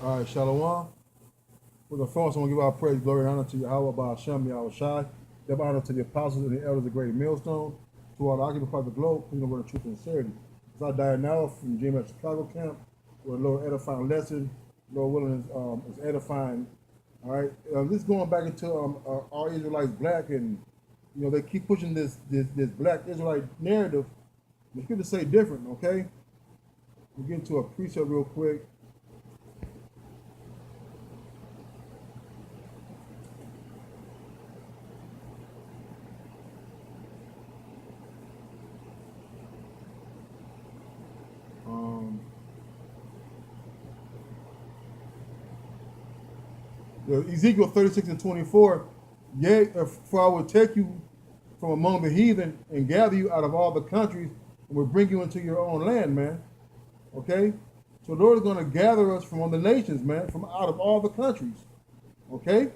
All right, Shalom. With the first, I want to give our praise, glory, and honor to Yahweh, by Hashem, Yahweh Shai. Give honor to the apostles and the elders of the great millstone, to all the occupants of the globe, please word of truth and sincerity. As I die now from GMS Chicago camp, with a little edifying lesson, Lord willing, is edifying. All right, this is going back into all Israelites black, and they keep pushing this black Israelite narrative. The scriptures say different. Okay, we'll get into a precept real quick. Ezekiel 36 and 24, yea, for I will take you from among the heathen and gather you out of all the countries and will bring you into your own land, man. Okay? So the Lord is going to gather us from all the nations, man, from out of all the countries. Okay?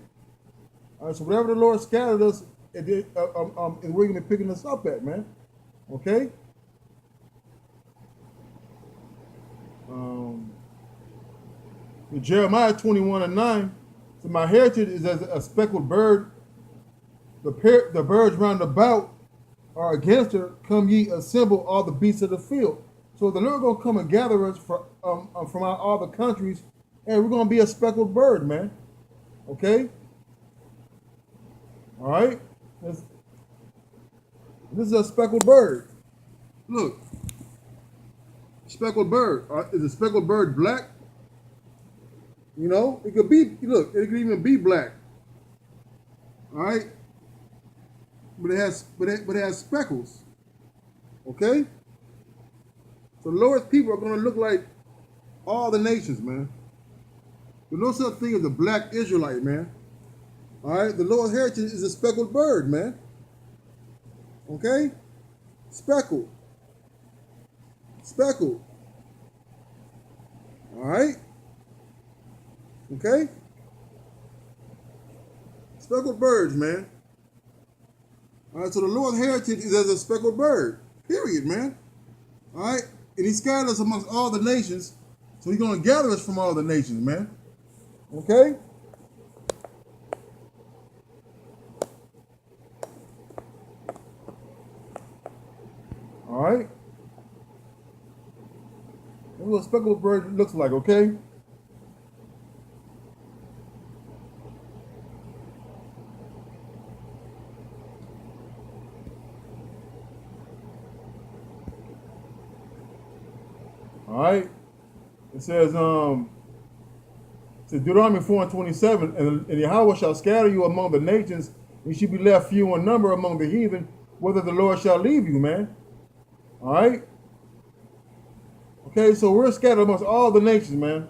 All right, so whatever the Lord scattered us, is where you're going to be picking us up at, man. Okay? Jeremiah 21 and 9, so my heritage is as a speckled bird. The birds round about are against her. Come ye, assemble all the beasts of the field. So the Lord gonna come and gather us from all the countries, and we're gonna be a speckled bird, man. Okay. All right. This is a speckled bird. Look, speckled bird. Is a speckled bird black? It could be. Look, it could even be black. All right. But it has speckles. Okay? So the Lord's people are going to look like all the nations, man. There's no such thing as a black Israelite, man. All right? The Lord's heritage is a speckled bird, man. Okay? Speckled. Speckled. All right? Okay? Speckled birds, man. All right, so the Lord's heritage is as a speckled bird. Period, man. All right? And he scattered us amongst all the nations, so he's going to gather us from all the nations, man. Okay? All right? That's what a speckled bird looks like, okay? All right? It says, Deuteronomy 4 and 27, and Yahweh shall scatter you among the nations, and you shall be left few in number among the heathen, whether the Lord shall leave you, man. All right? Okay, so we're scattered amongst all the nations, man.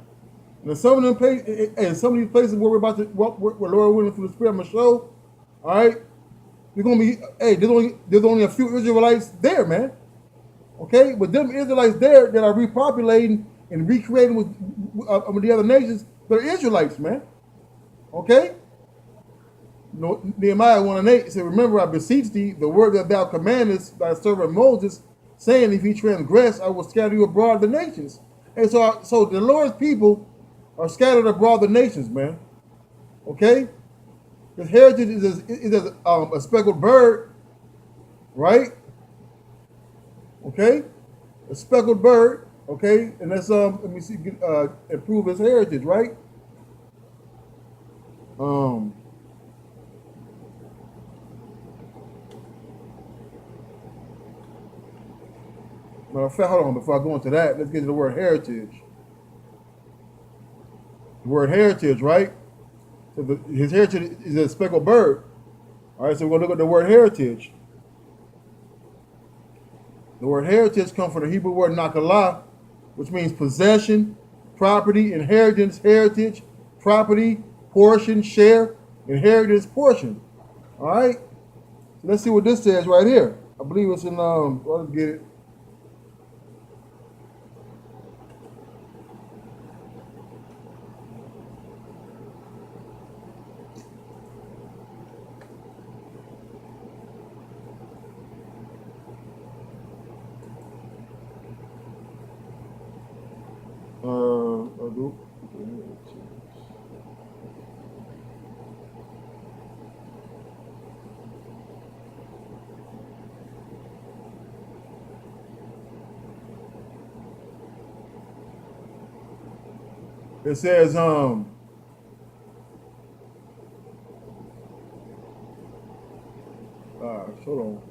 And some of them and some of these places where we're about to, where Lord willing through the Spirit, I'm gonna show. All right, you're gonna be. Hey, there's only a few Israelites there, man. Okay, but them Israelites there that are repopulating and recreating with the other nations, they're Israelites, man. Okay. Nehemiah 1 and 8 said, remember, I beseech thee, the word that thou commandest thy servant Moses, saying, if he transgress, I will scatter you abroad the nations. And so the Lord's people are scattered abroad the nations, man. Okay? His heritage is a speckled bird, right? Okay? A speckled bird, okay? And that's, let me see, improve his heritage, right? Matter of fact, hold on, before I go into that, let's get to the word heritage. The word heritage, right? So his heritage is a speckled bird. All right, so we're going to look at the word heritage. The word heritage comes from the Hebrew word nakalah, which means possession, property, inheritance, heritage, property, portion, share, inheritance, portion. All right? So let's see what this says right here. I believe it's in, let's get it. It says, hold on.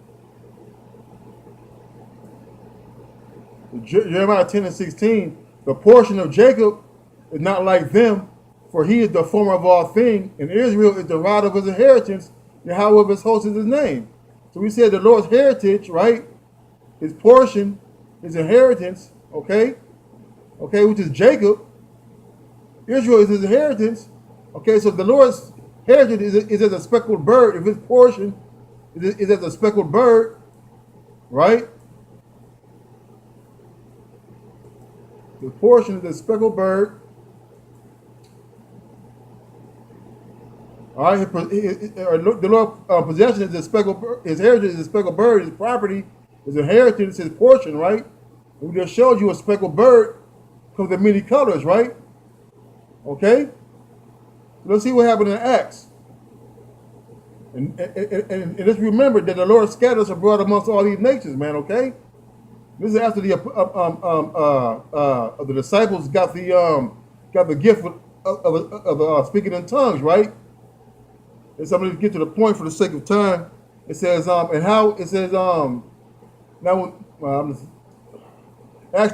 Jeremiah 10 and 16, the portion of Jacob is not like them, for he is the former of all things, and Israel is the rod of his inheritance, Yahweh of his host is his name. So we said the Lord's heritage, right? His portion, his inheritance, okay, which is Jacob. Israel is his inheritance. Okay, so the Lord's heritage is as a speckled bird. If his portion is as a speckled bird, right? The portion is a speckled bird. All right, the Lord's possession is a speckled bird. His heritage is a speckled bird. His property, his inheritance, his portion, right? And we just showed you a speckled bird comes in many colors, right? Okay? Let's see what happened in Acts. And let's remember that the Lord scatters abroad amongst all these nations, man, okay? This is after the disciples got the gift of speaking in tongues, right? And so I'm going to get to the point for the sake of time. It says, Acts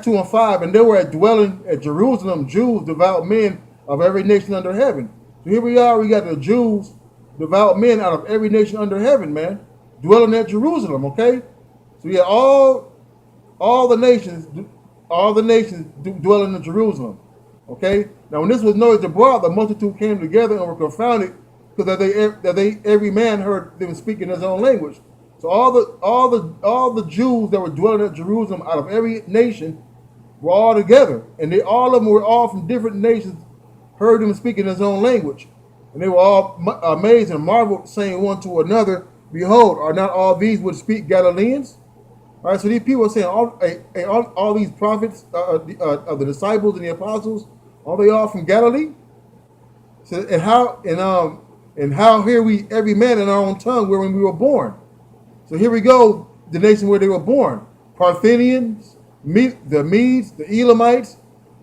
2 and 5, and there were dwelling at Jerusalem Jews, devout men of every nation under heaven. So here we are, we got the Jews, devout men out of every nation under heaven, man, dwelling at Jerusalem, okay? So yeah, all the nations dwelling in Jerusalem, okay? Now when this was noised abroad, the multitude came together and were confounded, because every man heard them speak in his own language. So all the Jews that were dwelling at Jerusalem out of every nation were all together, and all of them were all from different nations, heard him speak in his own language, and they were all amazed and marveled, saying one to another, "Behold, are not all these which speak Galileans?" All right, so these people are saying all these prophets of the disciples and the apostles, are they all from Galilee? So and how hear we every man in our own tongue wherein we were born? So here we go, the nation where they were born. Parthians, the Medes, the Elamites,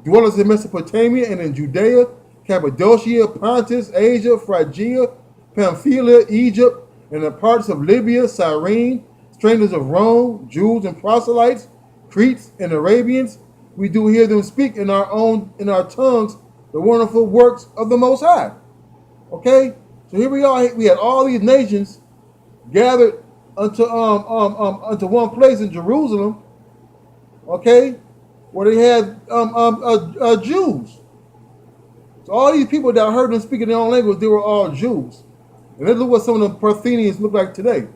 dwellers in Mesopotamia and in Judea, Cappadocia, Pontus, Asia, Phrygia, Pamphylia, Egypt, and the parts of Libya, Cyrene, strangers of Rome, Jews and proselytes, Cretes and Arabians. We do hear them speak in our tongues the wonderful works of the Most High. Okay, so here we are. We had all these nations gathered unto one place in Jerusalem. Okay, where they had Jews. So all these people that heard them speaking their own language, they were all Jews. And let's look what some of the Parthians look like today.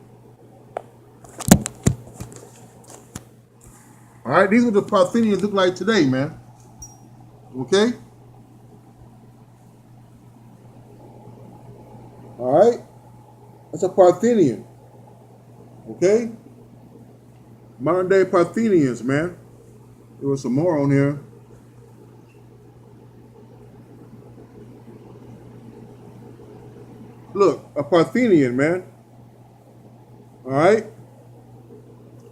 All right, these are what the Parthians look like today, man. Okay. All right, that's a Parthian. Okay, modern day Parthians, man. There was some more on here. Look, a Parthian, man. All right.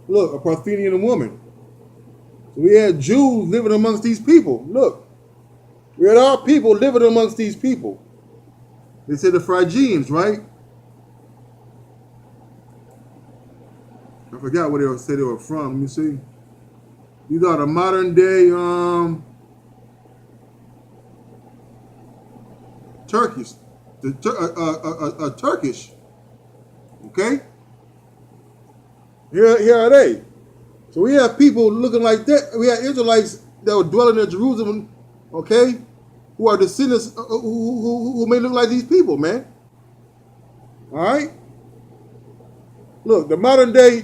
Look, a Parthian woman. So we had Jews living amongst these people. Look, we had our people living amongst these people. They said the Phrygians, right? I forgot where they said they were from. Let me see. These are the modern day Turkish. Turkish. Okay? Here are they. So we have people looking like that. We have Israelites that were dwelling in Jerusalem, okay, who are descendants who may look like these people, man. All right? Look, the modern day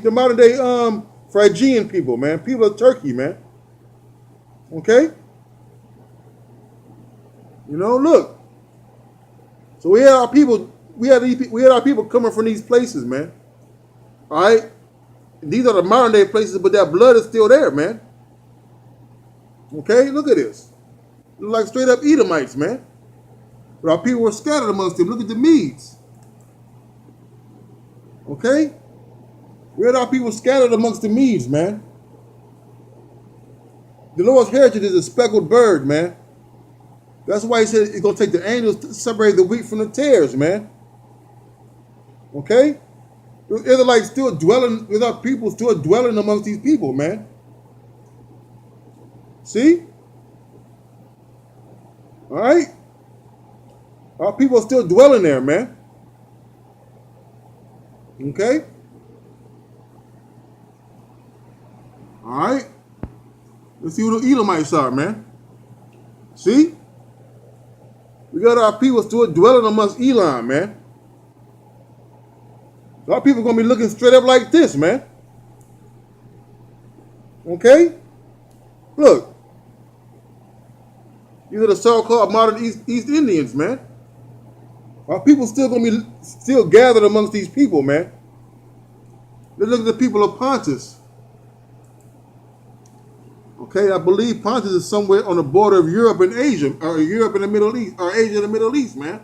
Phrygian people, man, people of Turkey, man. Okay? You know, look. So we had our people, we had our people coming from these places, man. All right? These are the modern day places, but that blood is still there, man. Okay, look at this. Look like straight up Edomites, man. But our people were scattered amongst them. Look at the Medes. Okay? We had our people scattered amongst the Medes, man. The Lord's heritage is a speckled bird, man. That's why he said he's going to take the angels to separate the wheat from the tares, man. Okay? The Israelites still dwelling with our people, still dwelling amongst these people, man. See? All right? Our people are still dwelling there, man. Okay? All right? Let's see who the Edomites are, man. See? We got our people still dwelling amongst Elam, man. Our people are going to be looking straight up like this, man. Okay? Look. These are the so-called modern East Indians, man. Our people still going to be still gathered amongst these people, man. Let's look at the people of Pontus. Okay, I believe Pontus is somewhere on the border of Europe and Asia, or Europe and the Middle East, or Asia and the Middle East, man.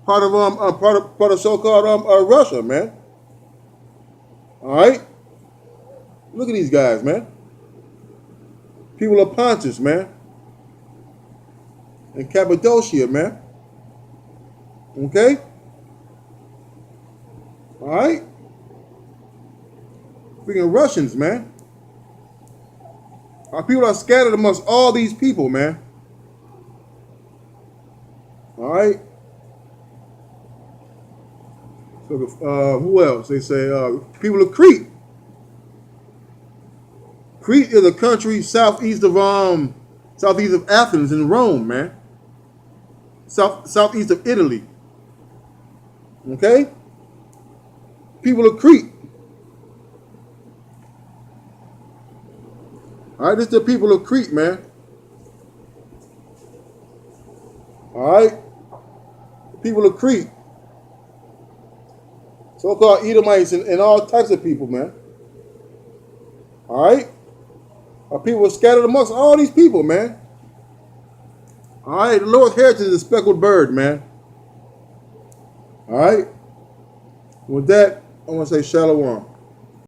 Part of so-called Russia, man. All right, look at these guys, man. People of Pontus, man, and Cappadocia, man. Okay. All right. Freaking Russians, man. Our people are scattered amongst all these people, man. All right. So who else? They say people of Crete. Crete is a country southeast of Athens and Rome, man. Southeast of Italy. Okay. People of Crete. All right, this is the people of Crete, man. All right. People of Crete. So-called Edomites and all types of people, man. All right. Our people were scattered amongst all these people, man. All right. The Lord's heritage is a speckled bird, man. All right. With that, I want to say shalom.